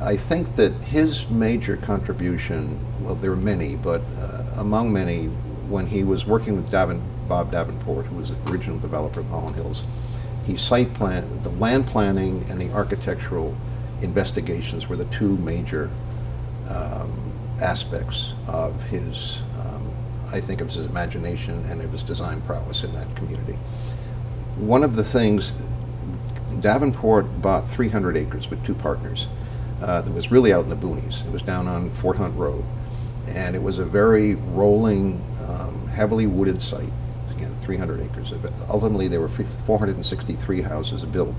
I think that his major contribution, well, there are many, but among many, when he was working with Bob Davenport, who was the original developer of Hollin Hills, he site planned, the land planning and the architectural investigations were the two major aspects of his, I think, of his imagination and of his design prowess in that community. One of the things, Davenport bought 300 acres with two partners. That was really out in the boonies. It was down on Fort Hunt Road, and it was a very rolling, heavily wooded site. Again, 300 acres. Ultimately, there were 463 houses built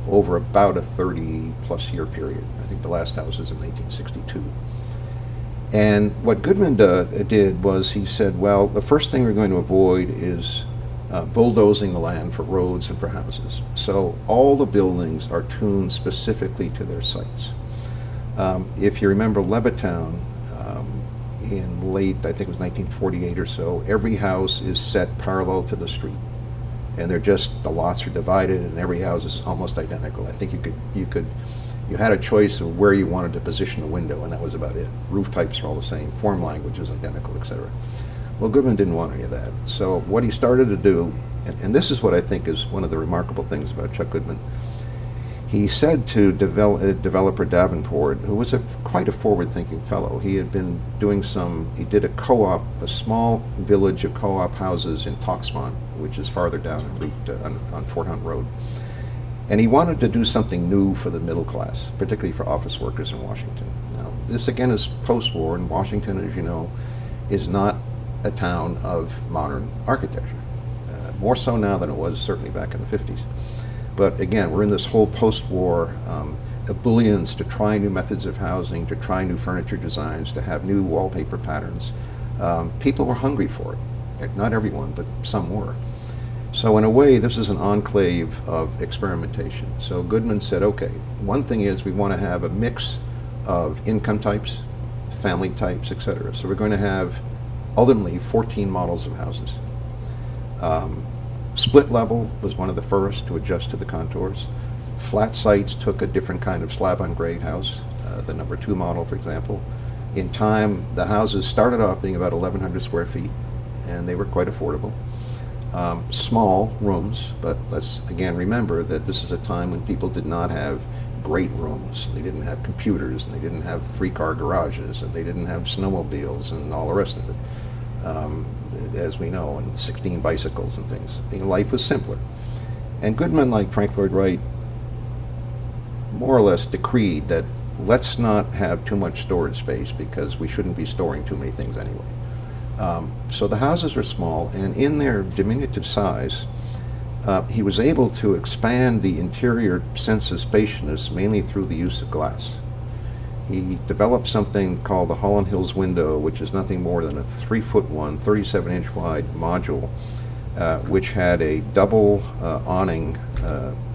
over about a 30-plus year period. I think the last house was in 1862. And what Goodman did was he said, well, the first thing we're going to avoid is bulldozing the land for roads and for houses. So all the buildings are tuned specifically to their sites. If you remember Levittown, in late, I think it was 1948 or so, every house is set parallel to the street. And they're just, the lots are divided and every house is almost identical. I think you had a choice of where you wanted to position a window, and that was about it. Roof types are all the same, form language is identical, etc. Well, Goodman didn't want any of that. So what he started to do, and this is what I think is one of the remarkable things about Chuck Goodman, he said to developer Davenport, who was quite a forward-thinking fellow. He had been doing he did a co-op, a small village of co-op houses in Toxmont, which is farther down en route on Fort Hunt Road. And he wanted to do something new for the middle class, particularly for office workers in Washington. Now, this again is post-war, and Washington, as you know, is not a town of modern architecture. More so now than it was certainly back in the 50s. But again, we're in this whole post-war ebullience to try new methods of housing, to try new furniture designs, to have new wallpaper patterns. People were hungry for it. Not everyone, but some were. So in a way, this is an enclave of experimentation. So Goodman said, okay, one thing is we want to have a mix of income types, family types, etc. So we're going to have ultimately 14 models of houses. Split level was one of the first to adjust to the contours. Flat sites took a different kind of slab on grade house, the number 2 model, for example. In time, the houses started off being about 1,100 square feet, and they were quite affordable. Small rooms, but let's again remember that this is a time when people did not have great rooms. They didn't have computers, and they didn't have 3-car garages, and they didn't have snowmobiles and all the rest of it. As we know, and 16 bicycles and things. Life was simpler. And Goodman, like Frank Lloyd Wright, more or less decreed that let's not have too much storage space because we shouldn't be storing too many things anyway. So the houses were small, and in their diminutive size, he was able to expand the interior sense of spaciousness mainly through the use of glass. He developed something called the Hollin Hills window, which is nothing more than a 3-foot 37-inch wide module, which had a double awning,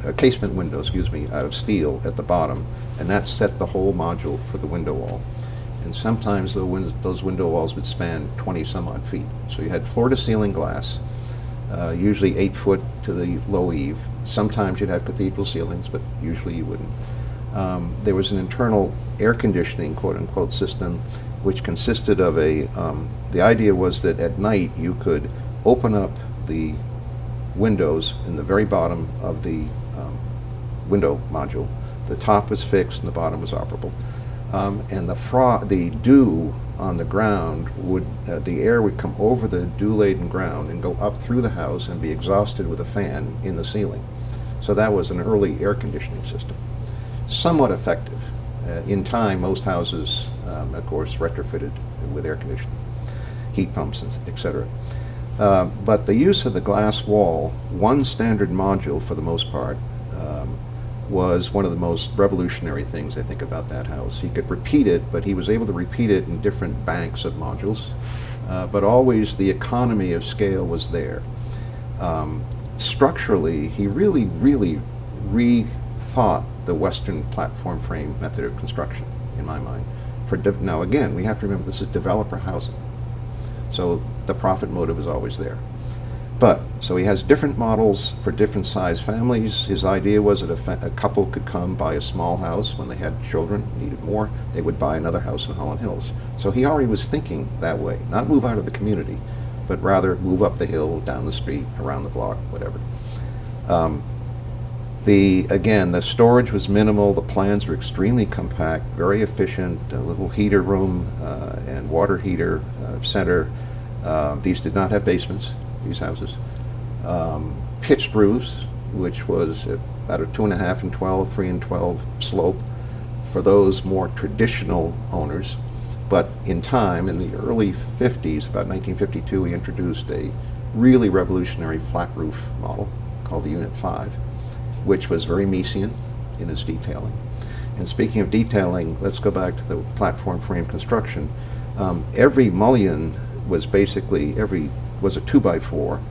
a casement window, out of steel at the bottom, and that set the whole module for the window wall. And sometimes those window walls would span 20 some odd feet. So you had floor to ceiling glass, usually 8 foot to the low eave. Sometimes you'd have cathedral ceilings, but usually you wouldn't. There was an internal air conditioning, quote-unquote, system, which consisted of the idea was that at night you could open up the windows in the very bottom of the window module. The top was fixed and the bottom was operable. And the dew on the ground the air would come over the dew-laden ground and go up through the house and be exhausted with a fan in the ceiling. So that was an early air conditioning system. Somewhat effective. In time, most houses, of course, retrofitted with air conditioning, heat pumps, etc. But the use of the glass wall, one standard module for the most part, was one of the most revolutionary things I think about that house. He could repeat it, but he was able to repeat it in different banks of modules, but always the economy of scale was there. Structurally, he really rethought the Western platform frame method of construction, in my mind. Now again, we have to remember this is developer housing, so the profit motive is always there. So he has different models for different size families. His idea was that a couple could come buy a small house when they had children, needed more, they would buy another house in Hollin Hills. So he already was thinking that way, not move out of the community, but rather move up the hill, down the street, around the block, whatever. Again, the storage was minimal, the plans were extremely compact, very efficient, a little heater room and water heater center. These did not have basements, these houses. Pitched roofs, which was about a 2.5 and 12, 3 and 12 slope for those more traditional owners. But in time, in the early 50s, about 1952, we introduced a really revolutionary flat roof model called the Unit 5, which was very Miesian in its detailing. And speaking of detailing, let's go back to the platform frame construction. Every mullion was basically, was a 2x4,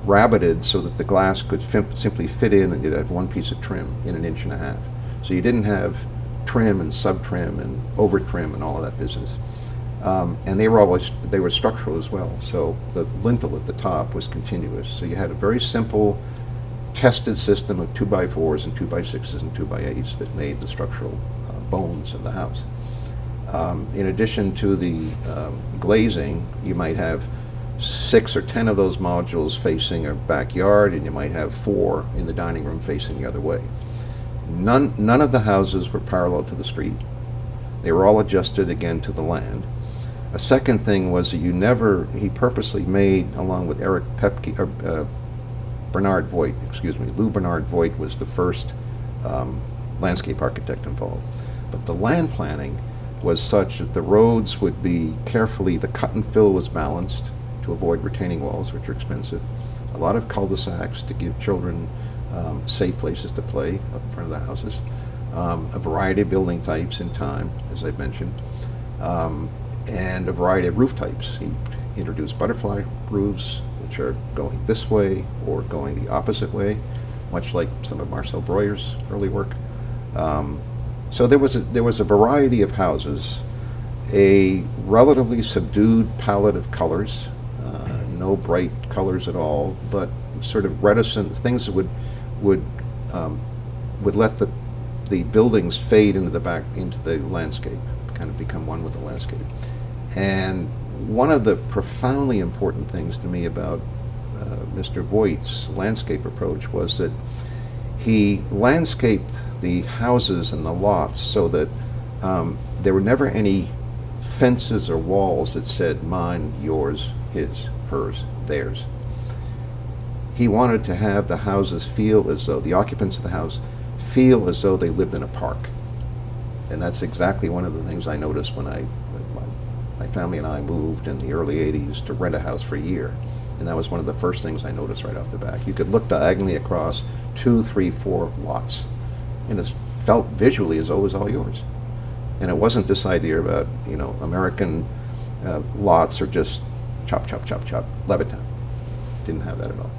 rabbited so that the glass could simply fit in, and it had one piece of trim in 1.5 inches. So you didn't have trim and sub-trim and over-trim and all of that business. And they were structural as well. So the lintel at the top was continuous. So you had a very simple, tested system of 2x4s and 2x6s and 2x8s that made the structural bones of the house. In addition to the glazing, you might have 6 or 10 of those modules facing a backyard, and you might have 4 in the dining room facing the other way. None of the houses were parallel to the street. They were all adjusted again to the land. A second thing was that he purposely made, along with Bernard Voigt, Lou Bernard Voigt was the first landscape architect involved. But the land planning was such that the roads would be carefully, the cut and fill was balanced to avoid retaining walls, which are expensive. A lot of cul-de-sacs to give children safe places to play up in front of the houses. A variety of building types in time, as I mentioned, and a variety of roof types. He introduced butterfly roofs, which are going this way or going the opposite way, much like some of Marcel Breuer's early work. So there was a variety of houses, a relatively subdued palette of colors, no bright colors at all, but sort of reticent things that would let the buildings fade into the landscape, kind of become one with the landscape. And one of the profoundly important things to me about Mr. Voigt's landscape approach was that he landscaped the houses and the lots so that there were never any fences or walls that said mine, yours, his, hers, theirs. He wanted to have the houses feel as though, the occupants of the house feel as though they lived in a park. And that's exactly one of the things I noticed when my family and I moved in the early 80s to rent a house for a year. And that was one of the first things I noticed right off the bat. You could look diagonally across 2, 3, 4 lots, and it felt visually as though it was all yours. And it wasn't this idea about, American lots are just chop, chop, chop, chop. Levittown didn't have that at all.